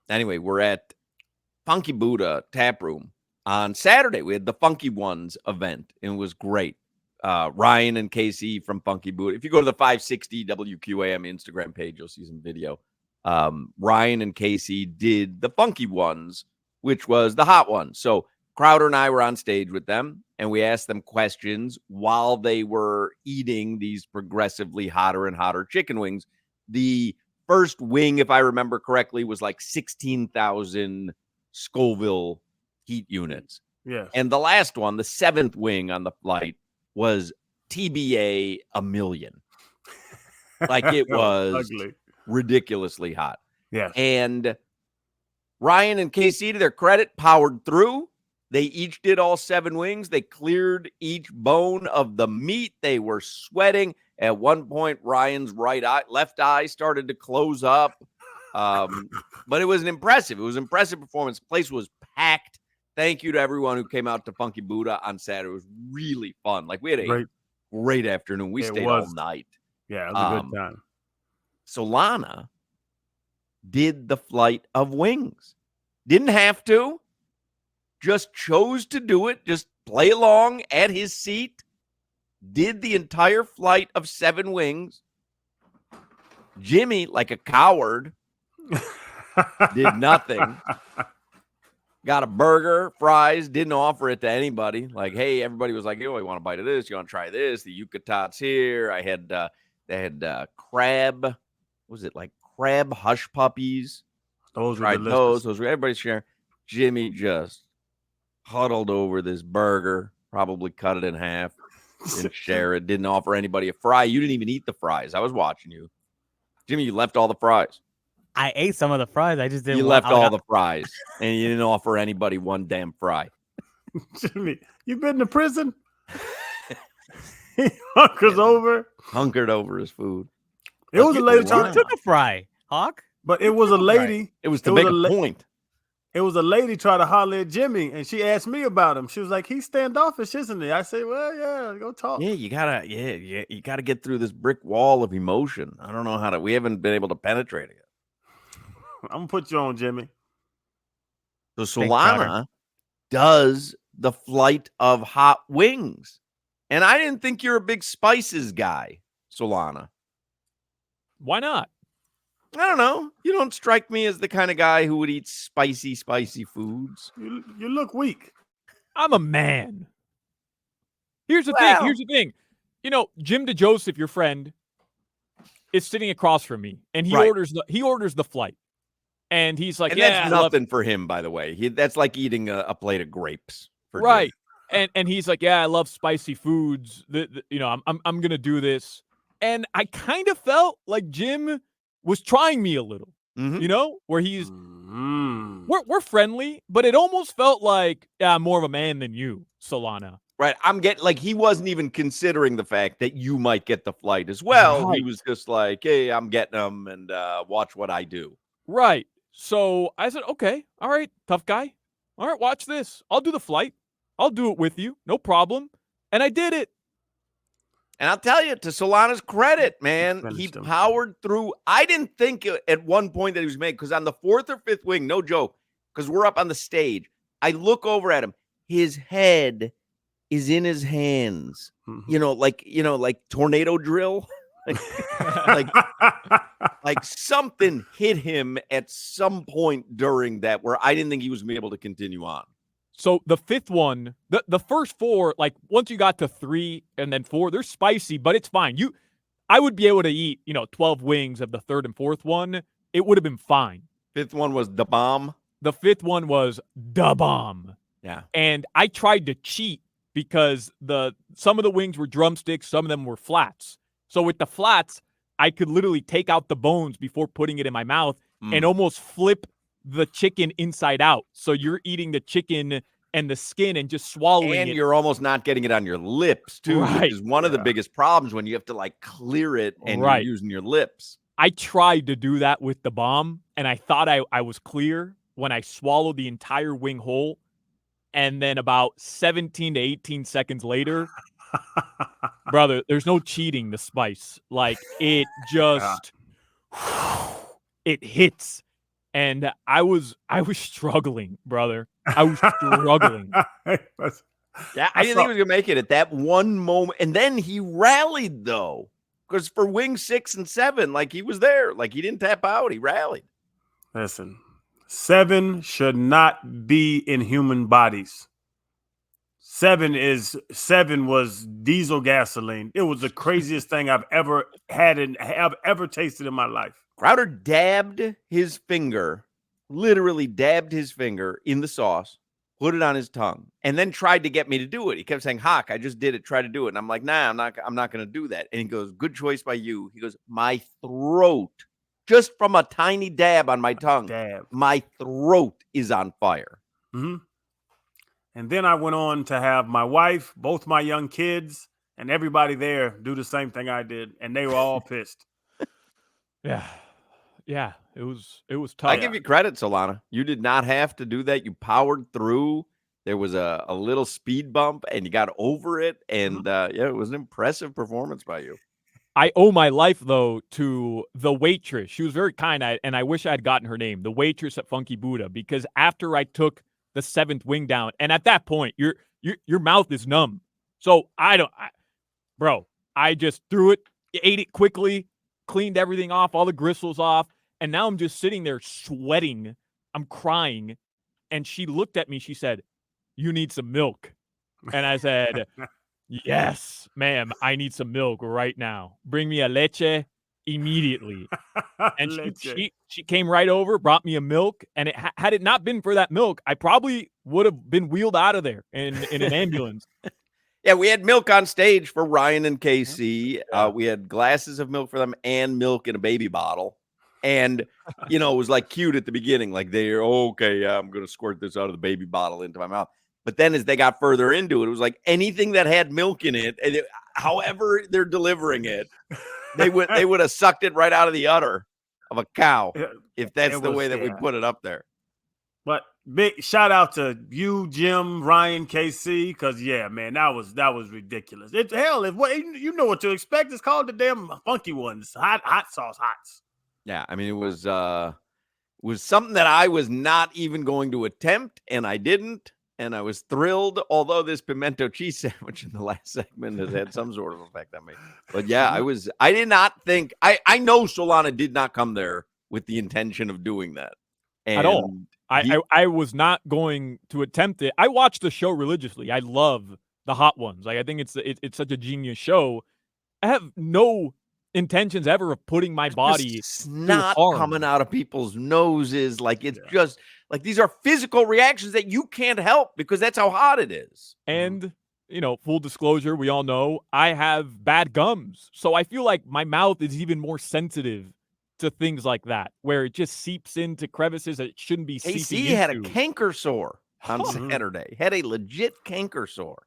anyway, we're at Funky Buddha Tap Room on Saturday. We had the Funky Ones event, and it was great. Ryan and Casey from Funky Buddha. If you go to the 560 WQAM Instagram page, you'll see some video. Ryan and Casey did the Funky Ones, which was the hot one. So Crowder and I were on stage with them, and we asked them questions while they were eating these progressively hotter and hotter chicken wings. The first wing, if I remember correctly, was like 16,000 Scoville heat units. Yes. And the last one, the seventh wing on the flight, was TBA a million. Like it was ugly. Ridiculously hot. Yes. And Ryan and Casey, to their credit, powered through. They each did all 7 wings. They cleared each bone of the meat. They were sweating. At one point, Ryan's left eye started to close up. But it was an impressive performance. The place was packed. Thank you to everyone who came out to Funky Buddha on Saturday. It was really fun. Like we had a great afternoon. We stayed all night. Yeah, it was a good time. Solana did the flight of wings. Didn't have to. Just chose to do it. Just play along at his seat. Did the entire flight of 7 wings. Jimmy, like a coward, did nothing. Got a burger, fries, didn't offer it to anybody. Like, hey, everybody was like, oh, you want a bite of this? You want to try this? The Yucatat's here. They had crab. What was it, like crab hush puppies? Those were delicious. Those were everybody's sharing. Jimmy just huddled over this burger, probably cut it in half, didn't share it, didn't offer anybody a fry. You didn't even eat the fries. I was watching you. Jimmy, you left all the fries. I ate some of the fries. I just didn't. You left all the fries, and you didn't offer anybody one damn fry. Jimmy, you been to prison? He hunkered over his food. It was a lady trying took a fry, Hawk. But it was a lady. It was to make a point. It was a lady trying to holler at Jimmy, and she asked me about him. She was like, "He's standoffish, isn't he?" I said, "Well, yeah, go talk." Yeah, you gotta get through this brick wall of emotion. I don't know how to. We haven't been able to penetrate it yet. I'm gonna put you on, Jimmy. So Solana does the flight of hot wings, and I didn't think you're a big spices guy, Solana. Why not? I don't know. You don't strike me as the kind of guy who would eat spicy foods. You look weak. I'm a man. Here's the thing. You know, Jim DeJoseph, your friend, is sitting across from me, and he orders the flight. And he's like, that's nothing for him, by the way. That's like eating a plate of grapes. Right. And he's like, yeah, I love spicy foods. I'm gonna do this. And I kind of felt like Jim was trying me a little. Mm-hmm. Where he's we're friendly, but it almost felt like I'm more of a man than you, Solana. Right. I'm getting like he wasn't even considering the fact that you might get the flight as well. Right. He was just like, hey, I'm getting them and watch what I do. Right. So I said, okay, all right, tough guy. All right, watch this. I'll do the flight. I'll do it with you. No problem. And I did it. And I'll tell you, to Solana's credit, man, he powered through. I didn't think at one point that he was made, because on the 4th or 5th wing, no joke, because we're up on the stage, I look over at him. His head is in his hands, like tornado drill. like something hit him at some point during that where I didn't think he was going to be able to continue on. So the 5th one, the first 4, like once you got to 3 and then 4, they're spicy, but it's fine. I would be able to eat, 12 wings of the 3rd and 4th one. It would have been fine. 5th one was the bomb. The 5th one was the bomb. Yeah. And I tried to cheat because some of the wings were drumsticks, some of them were flats. So with the flats, I could literally take out the bones before putting it in my mouth and almost flip the chicken inside out. So you're eating the chicken and the skin and just swallowing it. And you're almost not getting it on your lips, too, which is one of the biggest problems when you have to, like, clear it and you're using your lips. I tried to do that with the bomb, and I thought I was clear when I swallowed the entire wing whole. And then about 17 to 18 seconds later, brother, there's no cheating the spice. Like, it just, it hits. and I was struggling, brother. I was struggling. Yeah, I I didn't think he was gonna make it at that one moment, and then he rallied though, because for wing 6 and 7, like he was there, like he didn't tap out, he rallied. Listen, 7 should not be in human bodies. 7 was diesel gasoline. It was the craziest thing I've ever had and have ever tasted in my life. Crowder dabbed his finger, literally dabbed his finger in the sauce, put it on his tongue, and then tried to get me to do it. He kept saying, Hoch, I just did it. Try to do it. And I'm like, nah, I'm not going to do that. And he goes, good choice by you. He goes, my throat, just from a tiny dab on my tongue, my throat is on fire. Mm-hmm. And then I went on to have my wife, both my young kids, and everybody there do the same thing I did. And they were all pissed. Yeah, it was tough. I give you credit, Solana. You did not have to do that. You powered through. There was a little speed bump, and you got over it. And yeah, it was an impressive performance by you. I owe my life though to the waitress. She was very kind, and I wish I had gotten her name. The waitress at Funky Buddha, because after I took the 7th wing down, and at that point, your mouth is numb. So I just threw it, ate it quickly, cleaned everything off, all the gristles off. And now I'm just sitting there sweating. I'm crying. And she looked at me. She said, you need some milk. And I said, yes, ma'am, I need some milk right now. Bring me a leche immediately. And she came right over, brought me a milk. And had it not been for that milk, I probably would have been wheeled out of there in an ambulance. Yeah, we had milk on stage for Ryan and KC. We had glasses of milk for them and milk in a baby bottle. And, it was like cute at the beginning. Like okay, yeah, I'm going to squirt this out of the baby bottle into my mouth. But then as they got further into it, it was like anything that had milk in it, and however they're delivering it, they would have sucked it right out of the udder of a cow if that's the way that we put it up there. But big shout out to you, Jim, Ryan, KC, because yeah, man, that was ridiculous. Hell, if you know what to expect, it's called the damn funky ones, hot sauce hots. Yeah, I mean, it was something that I was not even going to attempt, and I didn't, and I was thrilled. Although this pimento cheese sandwich in the last segment has had some sort of effect on me, but yeah, I did not think. I know Solana did not come there with the intention of doing that at all. I was not going to attempt it. I watched the show religiously. I love the hot ones. Like I think it's such a genius show. I have no intentions ever of putting my body snot coming out of people's noses. Like it's just like these are physical reactions that you can't help because that's how hot it is. And full disclosure, we all know I have bad gums, so I feel like my mouth is even more sensitive to things like that, where it just seeps into crevices that it shouldn't be seeping into. He had a canker sore on Saturday. Had a legit canker sore.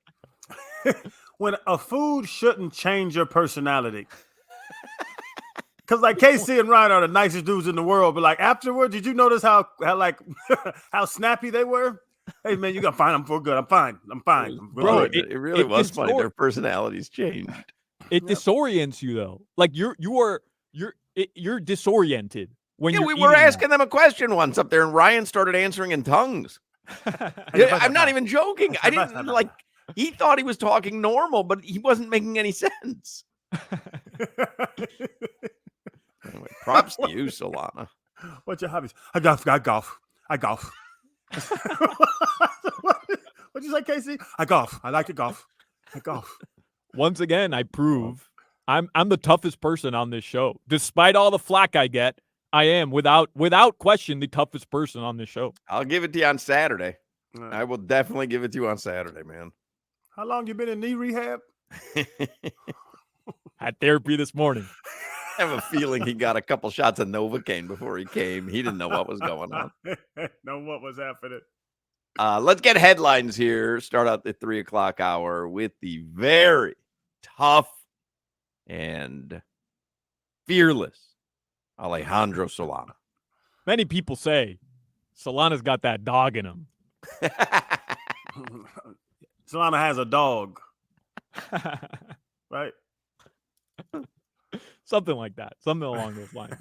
When a food shouldn't change your personality. Because like KC and Ryan are the nicest dudes in the world, but like afterwards, did you notice how like how snappy they were? Hey man, you got fine. I'm for good. I'm fine. Bro, it really was funny. Their personalities changed. It disorients you though. Like you're disoriented when we were asking them a question once up there, and Ryan started answering in tongues. I'm not even joking. I didn't like. He thought he was talking normal, but he wasn't making any sense. Anyway, props to you, Solana. What's your hobbies? I golf. What'd you say, Casey? I golf. I like to golf. I golf. Once again, I prove I'm the toughest person on this show. Despite all the flack I get, I am without question the toughest person on this show. I'll give it to you on Saturday. I will definitely give it to you on Saturday, man. How long you been in knee rehab? Had therapy this morning. I have a feeling he got a couple shots of Novocaine before he came. He didn't know what was going on. Know what was happening. Let's get headlines here. Start out the 3:00 hour with the very tough and fearless Alejandro Solana. Many people say Solana's got that dog in him. Solana has a dog. Right? Something like that. Something along those lines.